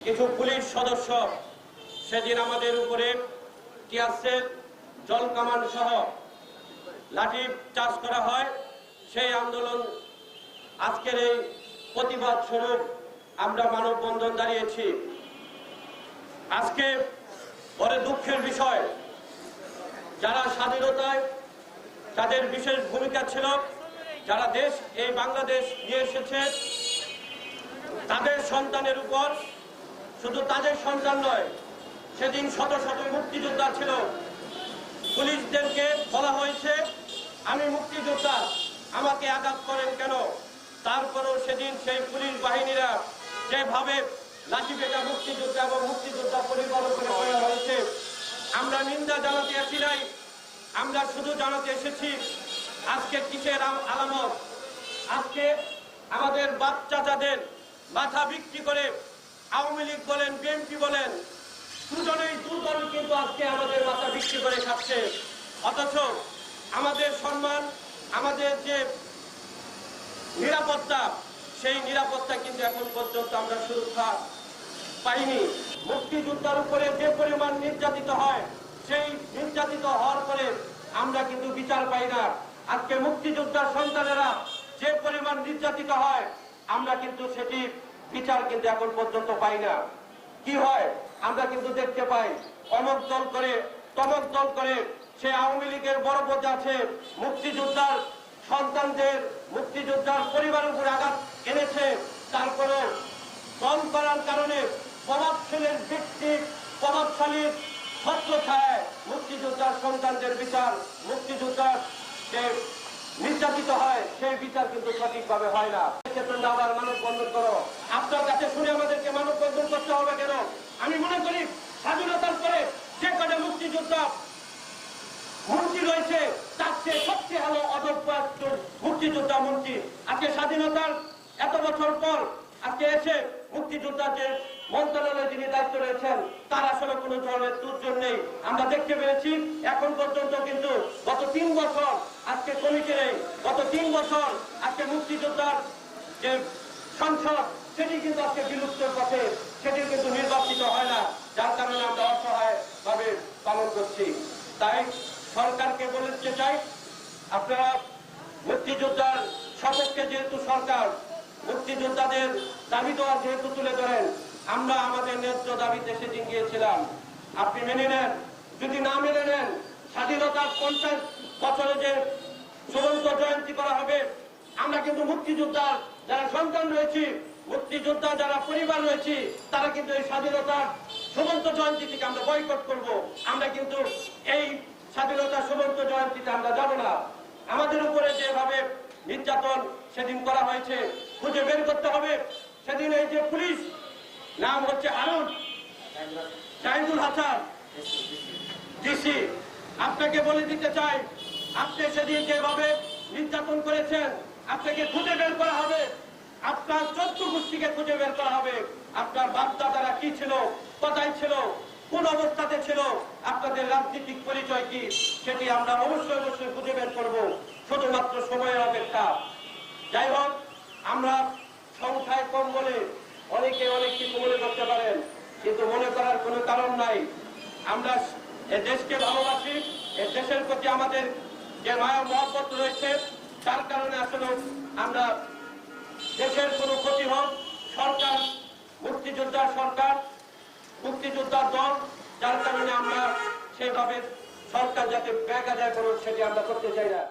কিছু পুলিশ সদস্য সেদিন আমাদের উপরে টিয়ারশেল, জল কামান সহ লাঠি চার্জ করা হয়। সেই আন্দোলন আজকের এই প্রতিবাদ স্বরূপ আমরা মানববন্ধন দাঁড়িয়েছি। আজকে বড় দুঃখের বিষয়, যারা স্বাধীনতায় তাদের বিশেষ ভূমিকা ছিল, যারা দেশ এই বাংলাদেশ নিয়ে এসেছে, তাদের সন্তানের উপর, শুধু তাদের সন্তান নয়, সেদিন শত শত মুক্তিযোদ্ধা ছিল। পুলিশদেরকে বলা হয়েছে, আমি মুক্তিযোদ্ধা, আমাকে আঘাত করেন কেন? তারপরেও সেদিন সেই পুলিশ বাহিনীরা যেভাবে লাঠিপেটা মুক্তিযোদ্ধা এবং মুক্তিযোদ্ধা পরিবার করে করা হয়েছে, আমরা নিন্দা জানাতে আসি নাই, আমরা শুধু জানাতে এসেছি আজকে কিসের আলামত। আজকে আমাদের বাচ্চাদের মাথা বিক্রি করে আওয়ামী লীগ বলেন, বিএনপি বলেন, দুজনেই দুদল কিন্তু আজকে আমাদের মাথা বিক্রি করে খাচ্ছে। অথচ আমাদের সম্মান, আমাদের যে নিরাপত্তা, সেই নিরাপত্তা কিন্তু এখন পর্যন্ত আমরা সুরক্ষা পাইনি। মুক্তিযোদ্ধার উপরে যে পরিমাণ নির্যাতিত হয়, সেই নির্যাতিত হওয়ার পরে আমরা কিন্তু বিচার পাই না। আজকে মুক্তিযোদ্ধার সন্তানেরা যে পরিমাণ নির্যাতিত হয়, আমরা কিন্তু সেটি বিচার কিন্তু এখন পর্যন্ত পাই না। কি হয় আমরা কিন্তু দেখতে পাই, অমক দল করে তমক দল করে সে আওয়ামী লীগের বড় পদ আছে, মুক্তিযোদ্ধার সন্তানদের, মুক্তিযোদ্ধার পরিবারের উপরে আঘাত এনেছে। তারপরেও দল করার কারণে প্রভাবশালীর ব্যক্তি, প্রভাবশালীর ছত্রছায়ায় মুক্তিযোদ্ধার সন্তানদের বিচার, মুক্তিযোদ্ধার যে নির্যাতিত হয় সেই বিচার কিন্তু সঠিকভাবে হয় না। আবার মানববন্ধন করো, আপনার কাছে শুনে আমাদেরকে মানববন্ধন করতে হবে কেন? আমি মনে করি স্বাধীনতার পরে যে কটা মুক্তিযোদ্ধা মন্ত্রী রয়েছে, তার চেয়ে সবচেয়ে ভালো অযোগ্য মুক্তিযোদ্ধা মন্ত্রী। আজকে স্বাধীনতার এত বছর পর আজকে এসে মুক্তিযোদ্ধার যে মন্ত্রণালয়ে যিনি দায়িত্ব রয়েছেন, তার আসলে কোনো ধরনের দুর্যোগ নেই। আমরা দেখতে পেরেছি এখন পর্যন্ত কিন্তু গত 3 বছর আজকে কমিটি নেই, গত 3 বছর আজকে মুক্তিযোদ্ধার যে সংসদ, সেটি কিন্তু আজকে বিলুপ্তের পথে, সেটি কিন্তু নির্বাচিত হয় না, যার কারণে আমরা অসহায় ভাবে পালন করছি। তাই সরকারকে বলতে চাই, আপনারা মুক্তিযোদ্ধার সপক্ষে যেহেতু সরকার, মুক্তিযোদ্ধাদের দাবি দেওয়া যেহেতু তুলে ধরেন, আমরা আমাদের ন্যায্য দাবিতে সেদিন গিয়েছিলাম, আপনি মেনে নেন। যদি না মেনে নেন, স্বাধীনতার 50 বছরে যে চূড়ান্ত জয়ন্তী করা হবে, আমরা কিন্তু মুক্তিযোদ্ধার যারা সন্তান রয়েছি, মুক্তিযোদ্ধা যারা পরিবার রয়েছি, তারা কিন্তু এই স্বাধীনতার সুমন্ত জয়ন্তীটিকে আমরা বয়কট করব। আমরা কিন্তু এই স্বাধীনতার সুমন্ত জয়ন্তীতে আমরা যাব না। আমাদের উপরে যেভাবে নির্যাতন সেদিন করা হয়েছে, খুঁজে বের করতে হবে। সেদিন এই যে পুলিশ, নাম হচ্ছে হারুন জাহিদুল হাসান ডিসি, আপনাকে বলে দিতে চাই, আপনি সেদিন যেভাবে নির্যাতন করেছেন, আপনাকে খুঁজে বের করা হবে, আপনার 14 গোষ্ঠীকে খুঁজে বের করা হবে। আপনার বাপদাদারা কি ছিল, কোথায় ছিল, কোন অবস্থাতে ছিল, আপনাদের রাজনৈতিক পরিচয় কি, সেটি আমরা অবশ্যই অবশ্যই খুঁজে বের করব, শুধুমাত্র সময়ের অপেক্ষা। যাই হোক, আমরা সংখ্যায় কম বলে অনেকে অনেক কিছু মনে করতে পারেন, কিন্তু মনে করার কোনো কারণ নাই। আমরা এ দেশকে ভালোবাসি, এ দেশের প্রতি আমাদের যে মায়া মহব্বত রয়েছে, তার কারণে আসলে আমরা দেশের কোনো ক্ষতি হোক, সরকার, মুক্তিযোদ্ধার সরকার, মুক্তিযোদ্ধার দল, যার কারণে আমরা সেভাবে সরকার যাতে ব্যাগ আদায় করুক সেটি আমরা করতে চাই না।